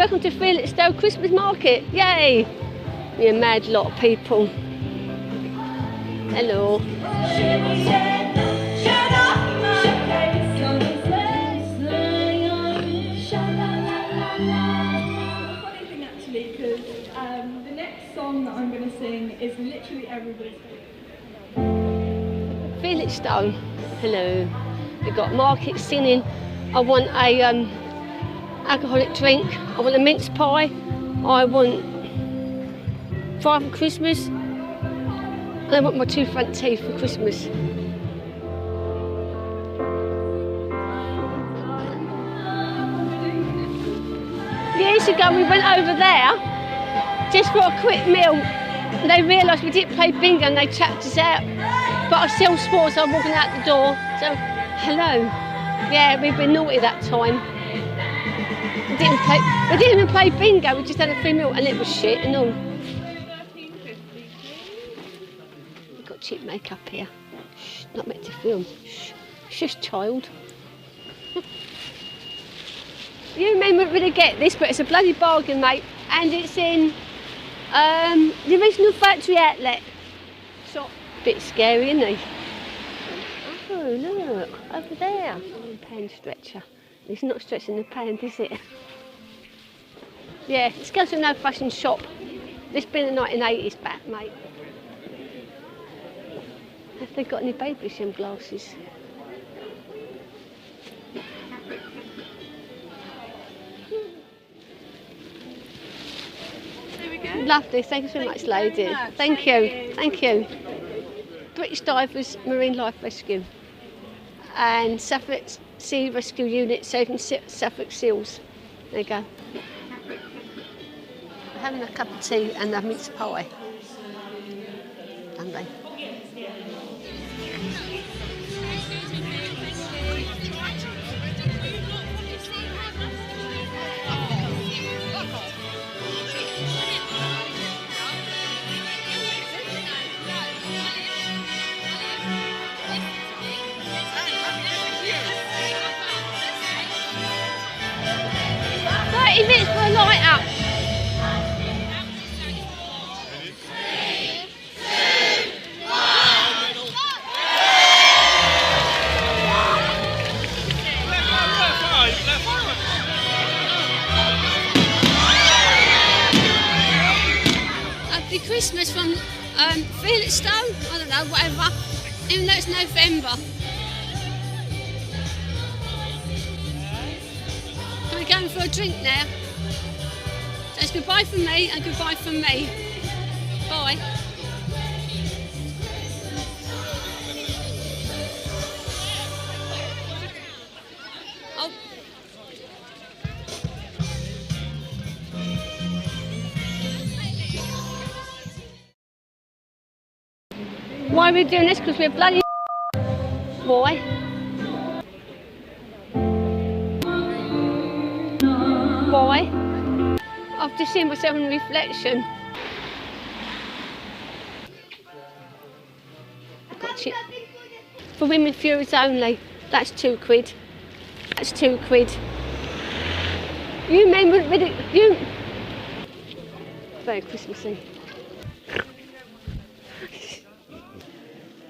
welcome to Felixstowe Christmas Market. Yay! You're a mad lot of people. Hello. Funny thing actually, because the next song that I'm going to sing is literally everybody's favourite. Felixstowe. Hello. We've got market singing. I want a alcoholic drink. I want a mince pie. I want Father Christmas. And I want my 2 front teeth for Christmas. Years ago we went over there just for a quick meal. And they realised we didn't play bingo and they chapped us out. But I still swore as I was walking out the door. So, hello. Yeah, we've been naughty that time. We didn't even play bingo, we just had a free meal and it was shit and all. We've got cheap makeup here. Shh, not meant to film. Shh, shush child. You may not really get this, but it's a bloody bargain, mate. And it's in the original factory outlet shop. Bit scary, isn't it? Oh, look, over there. Oh, pan stretcher. It's not stretching the pan, is it? Yeah, it's going to an old fashioned shop. This been the 1980s back, mate. Have they got any baby sham glasses? There we go. Lovely, thank you so much, lady. Thank you, thank you. British Divers Marine Life Rescue and Suffolk Sea Rescue Unit saving Suffolk Seals. There you go. We're having a cup of tea and a mince pie. Lovely. Minutes for a light up. 3, 2, 1. Happy Christmas from Felixstowe, I don't know, whatever, even though it's November. We're going for a drink now. So it's goodbye from me and goodbye from me. Bye. Oh. Why are we doing this? Because we're bloody boy. Why? I've just seen myself in the reflection. I've got chip. For women viewers only, that's £2. That's £2. You men wouldn't really, you... Very Christmassy.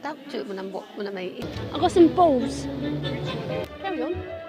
Don't do it when I'm eating. I've got some balls. Carry on.